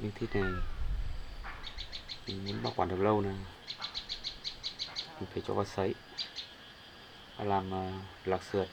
Như thế này mình muốn bảo quản được lâu này mình phải cho vào sấy và làm lạc sườn.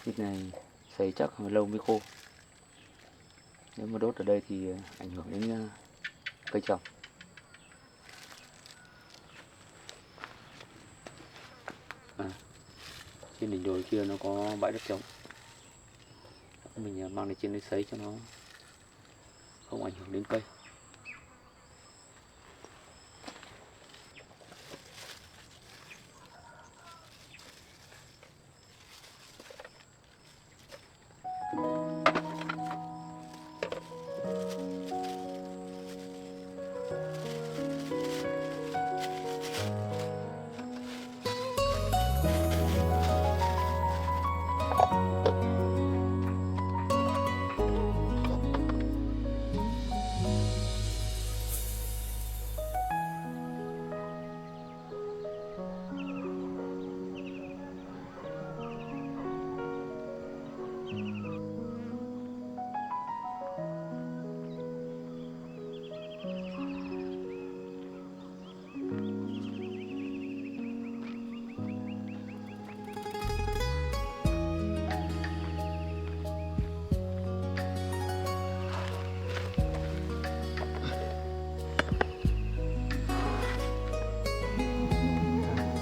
Thịt này sấy chắc hồi lâu mới khô. Nếu mà đốt ở đây thì ảnh hưởng đến cây trồng. Trên đỉnh đồi kia nó có bãi đất trống, mình mang lên trên đấy sấy cho nó không ảnh hưởng đến cây.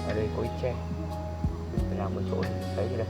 Ở đây có ít tre, phải làm một chỗ để sấy ở đây.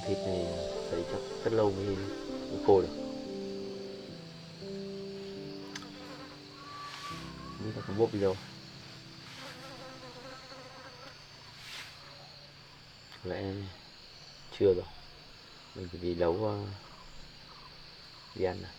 thịt này sấy chắc rất lâu mới khô được. Không biết là có bốp gì đâu. Có lẽ chưa rồi. Mình phải đi nấu đi ăn này.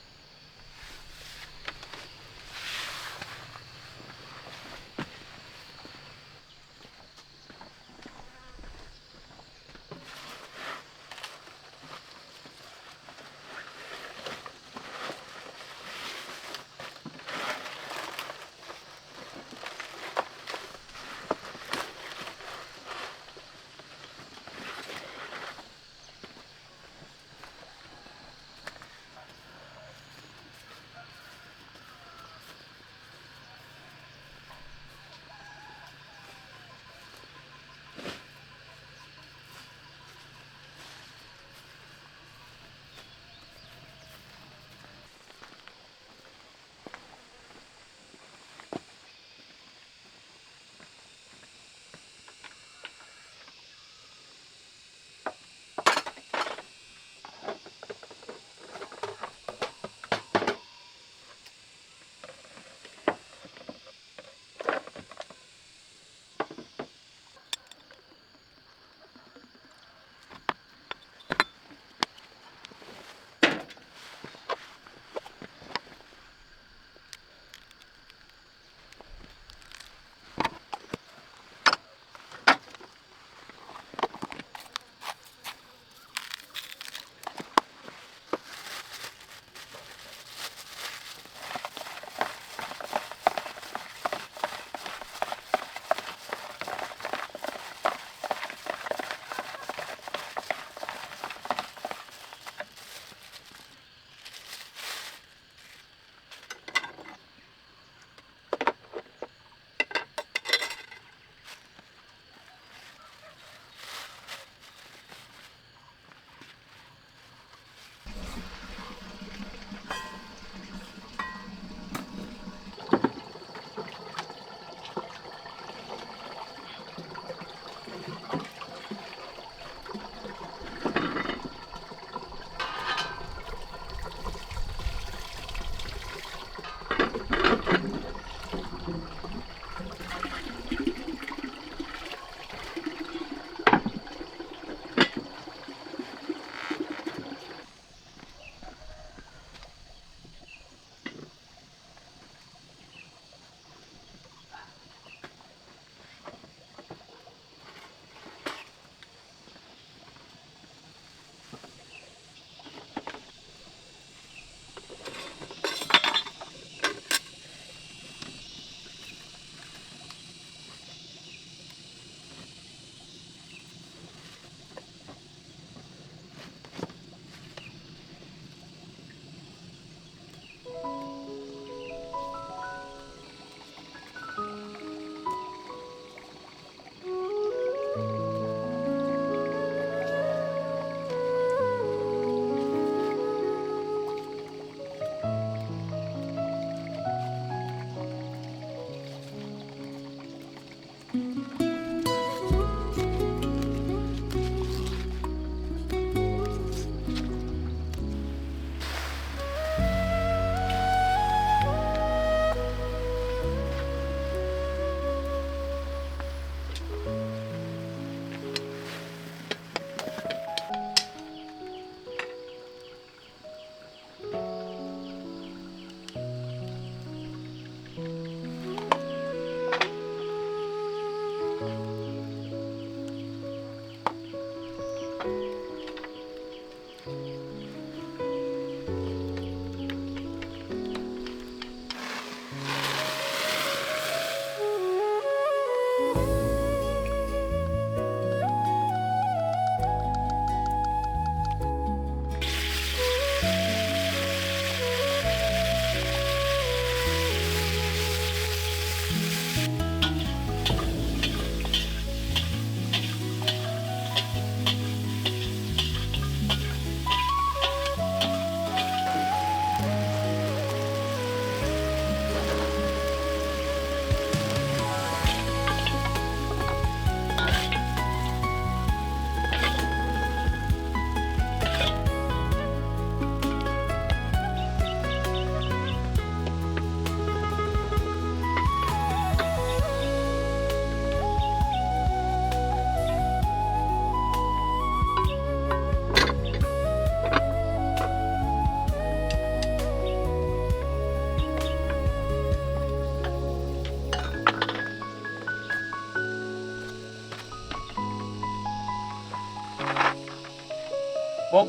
bốp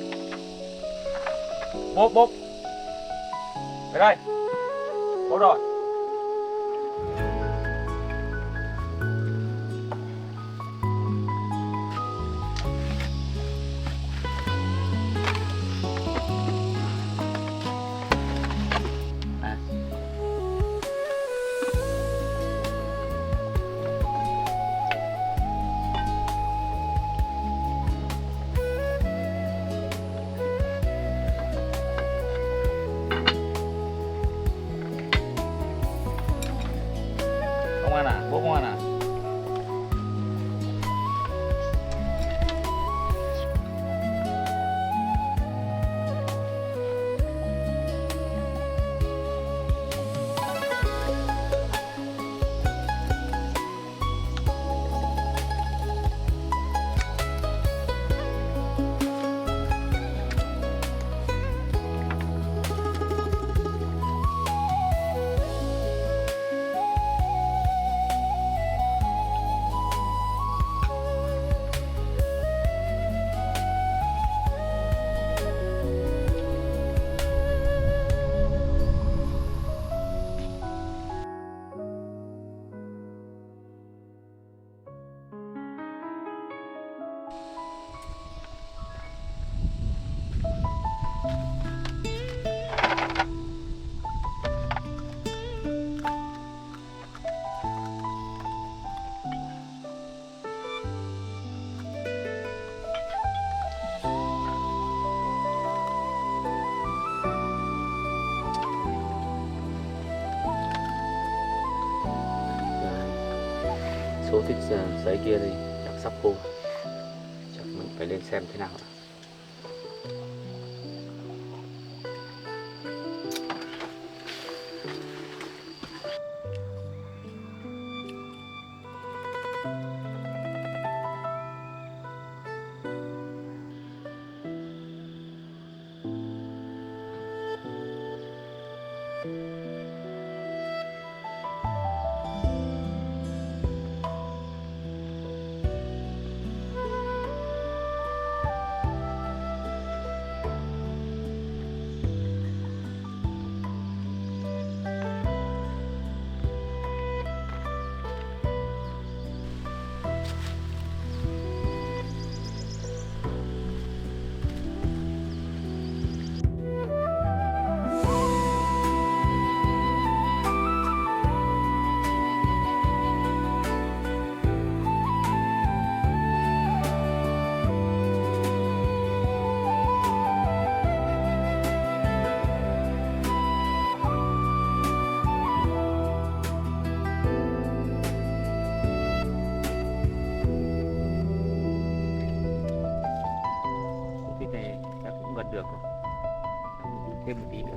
bốp bốp về đây bốp rồi không ăn à? Bố không ăn à? Số thích giấy kia thì chắc sắp khô, chắc mình phải lên xem thế nào. Gần được rồi, thêm một tí nữa.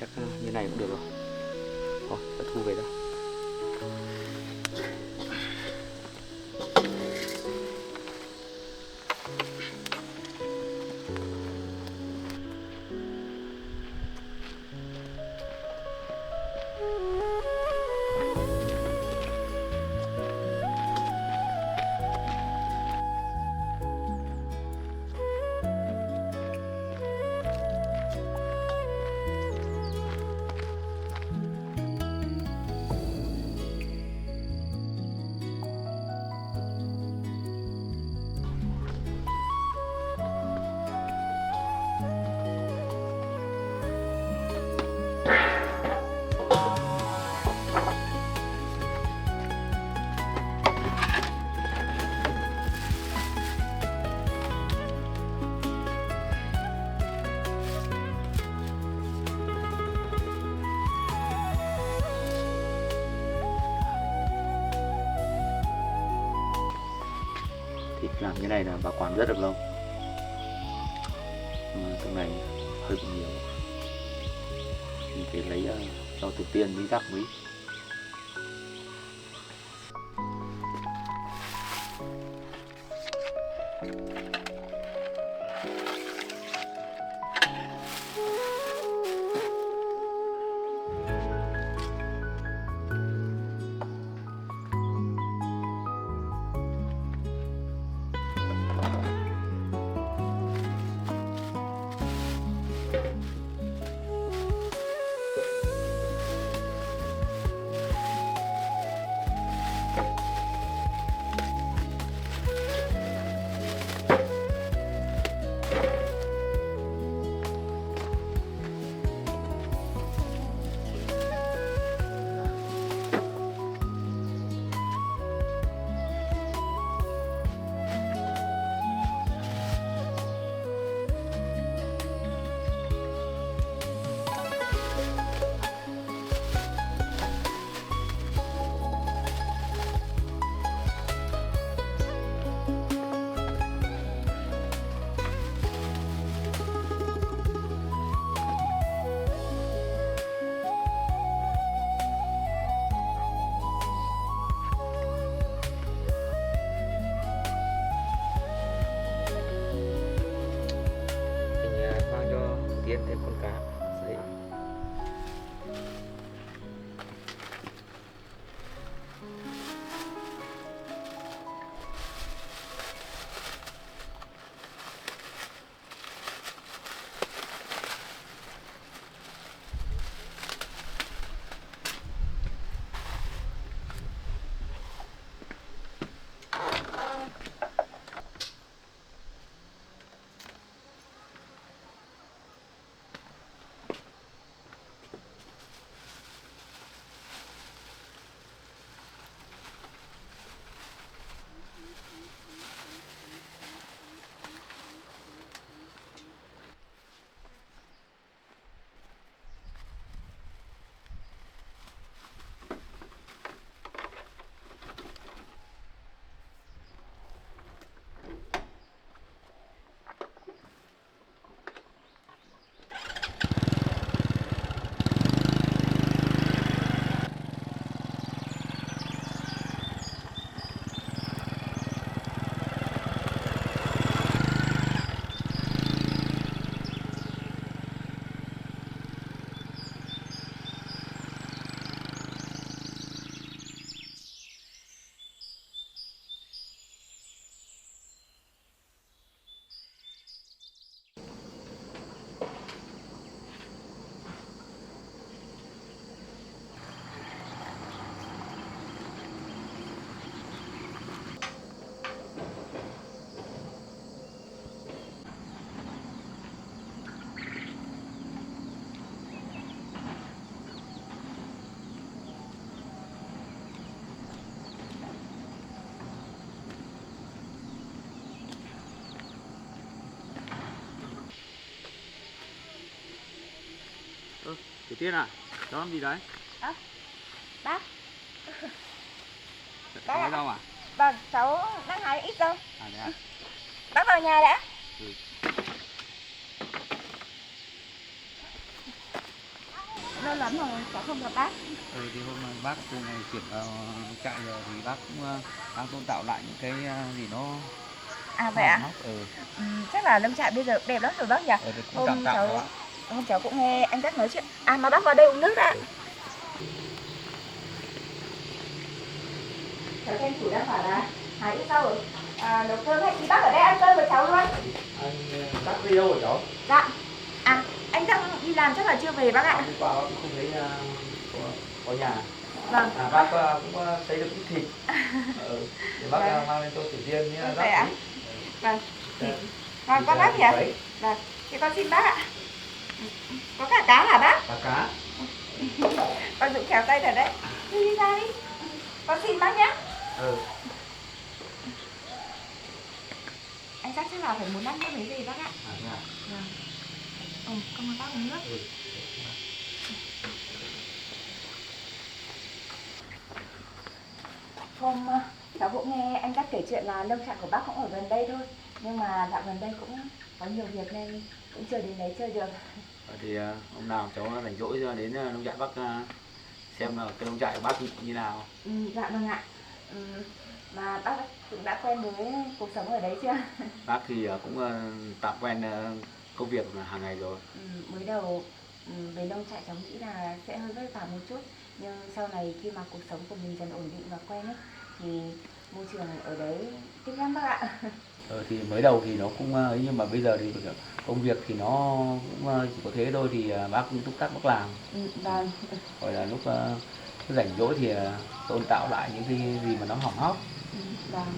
Chắc như này cũng được rồi. Thôi, ta thu về đó. Thịt làm như này là bảo quản rất được lâu. Cái này hơi bị nhiều, mình phải lấy rau tổ tiên với rắc với. Tiên thêm con cá đấy. Tiểu Tiên à, cháu làm gì đấy? Bác. Cháu lấy rau à? Vâng, cháu đang hái ít rau. À thế à? Bác vào nhà đã. Ừ. lâu lắm rồi cháu không gặp bác. Thì hôm nay bác từ ngày chuyển vào trại rồi thì bác cũng đang tôn tạo lại những cái gì nó À vậy ạ? hóc. Chắc là Lâm Trại bây giờ đẹp lắm rồi bác nhỉ? Thì cũng tạm tạm đó. Hôm cháu cũng nghe anh Giác nói chuyện. À mà bác vào đây uống nước đã. Cháu xem chủ đang bảo là Hải đi đâu rồi? Nấu cơm hay thì bác ở đây ăn cơm với cháu luôn. Anh Giác đi đâu rồi cháu? Dạ. À anh Giác đi làm chắc là chưa về bác ạ. Hôm qua bác không thấy có nhà. Vâng. Bác cũng thấy được ít thịt. Thì bác Vâng. mang lên cho Thủy Tiên nhé. Vậy ạ? Vâng. Vâng con bác nhỉ? Vâng. Thì con xin bác ạ. Có cả cá hả bác? Cá. Con Dũng khéo tay thật đấy. Đi ra đi. Con xin bác nhé. Anh chắc là phải muốn ăn nước mấy gì bác ạ. Vâng. Con muốn bác uống nước. Hôm cháu cũng nghe anh Cát kể chuyện là nông trại của bác cũng ở gần đây thôi. Nhưng mà dạo gần đây cũng có nhiều việc nên cũng chưa đến đấy chơi được. Thì hôm nào cháu rảnh rỗi ra đến nông trại bác xem là cái nông trại của bác như nào. Dạ vâng ạ. Mà bác cũng đã quen với cuộc sống ở đấy chưa? Bác thì cũng tạm quen công việc hàng ngày rồi. Mới đầu về nông trại cháu nghĩ là sẽ hơi vất vả một chút. Nhưng sau này khi mà cuộc sống của mình dần ổn định và quen ấy, thì môi trường ở đấy thích lắm bác ạ. Thì mới đầu thì nó cũng ấy, nhưng mà bây giờ thì công việc thì nó cũng chỉ có thế thôi, thì bác cũng túc tắc bác làm. Vâng. Gọi là lúc rảnh rỗi thì tôn tạo lại những cái gì mà nó hỏng hóc. Vâng.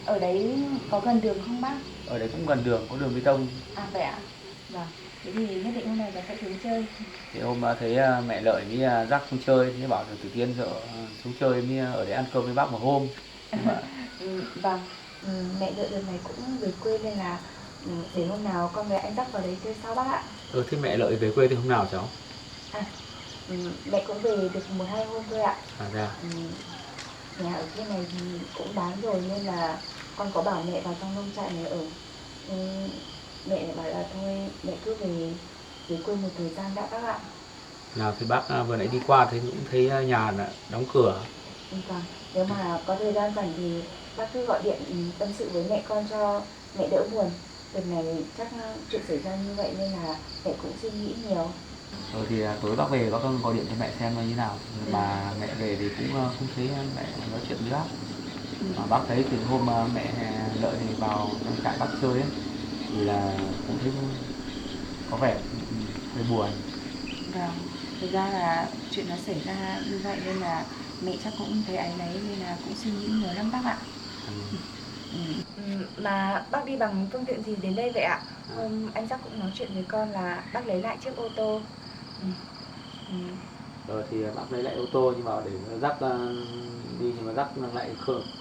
Ở đấy có gần đường không bác? Ở đấy cũng gần đường, có đường bê tông. À vậy ạ? Vâng. Thế thì nhất định hôm nay cháu sẽ xuống chơi. Thì hôm thấy mẹ Lợi với Giác xuống chơi, thì bảo là Tử Tiên sợ xuống chơi mới ở đấy ăn cơm với bác một hôm. Vâng. Mẹ Lợi đợt này cũng về quê nên là để hôm nào con với anh Giác vào đấy chơi sau bác ạ. Thế mẹ Lợi về quê thì hôm nào cháu? Mẹ cũng về được 1-2 hôm thôi ạ. Dạ. Nhà ở kia này thì cũng bán rồi nên là con có bảo mẹ vào trong nông trại này ở. Mẹ lại bảo là thôi mẹ cứ về quê một thời gian đã bác ạ. Nào thì bác vừa nãy đi qua thì cũng thấy nhà đóng cửa. Vâng, nếu mà có thời gian rảnh thì bác cứ gọi điện tâm sự với mẹ con cho mẹ đỡ buồn. Đợt này chắc chuyện xảy ra như vậy nên là mẹ cũng suy nghĩ nhiều. Thì tối bác về bác gọi điện cho mẹ xem như nào. Mà mẹ về thì cũng không thấy mẹ nói chuyện với bác. Mà bác thấy từ hôm mẹ Lợi thì vào trong trại bác chơi ấy, thì là cũng thấy có vẻ hơi buồn. Vâng, thực ra là chuyện nó xảy ra như vậy nên là mẹ chắc cũng thấy áy náy nên là cũng suy nghĩ nhiều lắm bác ạ. Mà bác đi bằng phương tiện gì đến đây vậy ạ? Hôm anh Giác cũng nói chuyện với con là bác lấy lại chiếc ô tô. Thì bác lấy lại ô tô nhưng mà để Giác đi nhưng mà Giác lại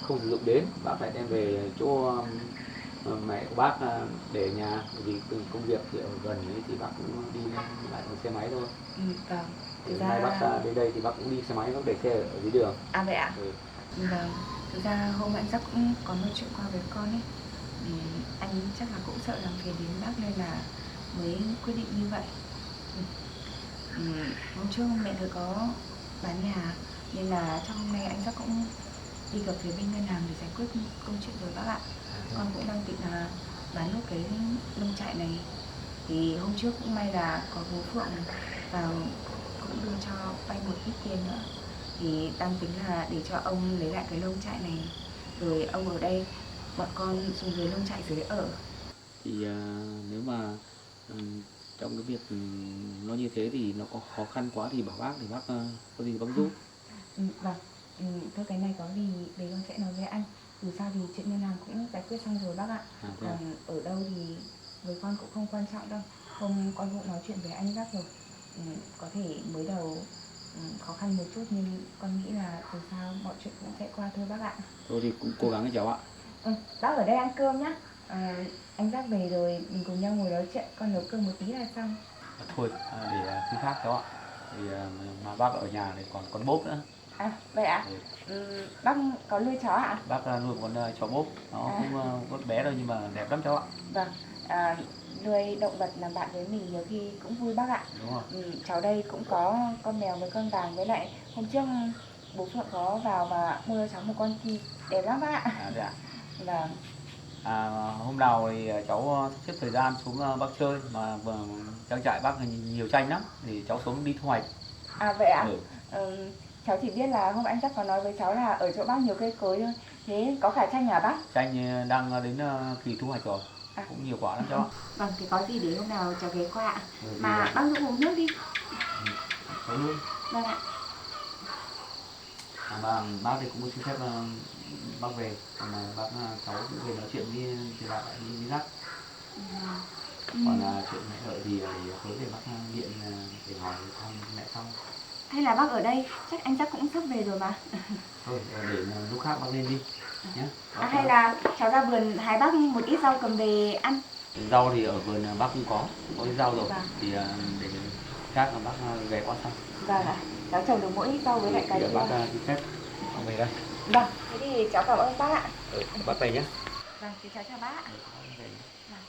không sử dụng đến. Bác lại đem về chỗ mẹ của bác để ở nhà, vì công việc thì ở gần ấy thì bác cũng đi lại bằng xe máy thôi. Vâng. Thực ra bác đến đây thì bác cũng đi xe máy, bác để xe ở dưới đường. À vậy ạ? Vâng. Thực ra hôm anh Giác cũng có nói chuyện qua với con ấy. Anh chắc là cũng sợ làm phiền đến bác nên là mới quyết định như vậy. Hôm trước mẹ tôi có bán nhà nên là trong hôm nay anh Giác cũng đi gặp phía bên ngân hàng để giải quyết câu chuyện rồi bác ạ. Con cũng đang định là bán nốt cái nông trại này. Thì hôm trước cũng may là có bố Phượng vào cũng đưa cho vay một ít tiền nữa. Thì đang tính là để cho ông lấy lại cái nông trại này. Rồi ông ở đây, bọn con xuống dưới nông trại dưới ở. Thì nếu mà trong cái việc nó như thế thì nó có khó khăn quá thì bảo bác thì bác có gì bác giúp. Vâng. Thôi cái này có gì để con sẽ nói với anh. Dù sao thì chuyện ngân hàng cũng giải quyết xong rồi bác ạ. Còn ở đâu thì với con cũng không quan trọng đâu. Hôm con cũng nói chuyện với anh Giác rồi. Có thể mới đầu khó khăn một chút nhưng con nghĩ là từ sau mọi chuyện cũng sẽ qua thôi bác ạ. Thôi thì cũng cố gắng đấy cháu ạ. Bác ở đây ăn cơm nhá. Anh Giác về rồi mình cùng nhau ngồi nói chuyện, con nấu cơm một tí là xong. Thôi để khi khác cháu ạ. Thì mà bác ở nhà này còn con bốp nữa. À vậy ạ? Bác có nuôi chó ạ? Bác nuôi con chó bốp, nó cũng con bé thôi nhưng mà đẹp lắm cháu ạ. Vâng. nuôi động vật làm bạn với mình nhiều khi cũng vui bác ạ. Đúng rồi. Cháu đây cũng có con mèo với con vàng, với lại hôm trước bố Phượng có vào và mua cho cháu một con kỳ đẹp lắm bác ạ. Thế à? Vâng. Hôm nào thì cháu sắp xếp thời gian xuống Bắc chơi mà vừa trang trại bác nhiều chanh lắm thì cháu xuống đi thu hoạch. Vậy ạ? Ừ. Cháu chỉ biết là hôm anh chắc có nói với cháu là ở chỗ bác nhiều cây cối thôi. Thế có phải chanh hả bác? Chanh đang đến kỳ thu hoạch rồi, cũng nhiều quả lắm cháu ạ. Vâng, thì có gì để hôm nào cháu ghé qua ạ. Ừ, Mà bác cứ uống nước đi. cháu luôn. Vâng ạ. Bác thì cũng có xin phép bác về, còn bác cháu cũng về nói chuyện với lại đi dắt. Còn chuyện mẹ đợi thì tối về bác điện để hỏi thăm mẹ xong. Hay là bác ở đây, anh chắc cũng sắp về rồi mà. Thôi để lúc khác bác lên đi nhé. Hay là cháu ra vườn hái bác một ít rau cầm về ăn. Rau thì ở vườn bác cũng có rau rồi. Vâng. Thì để khác là bác ghé qua xong. Vâng ạ. Cháu trồng được mỗi ít rau với lại cà Thì chua. bác xin phép bác về đây. Vâng, thế thì cháu cảm ơn bác ạ. Bác về nhé. Vâng, thì cháu chào bác ạ. Bác về nhé. Vâng.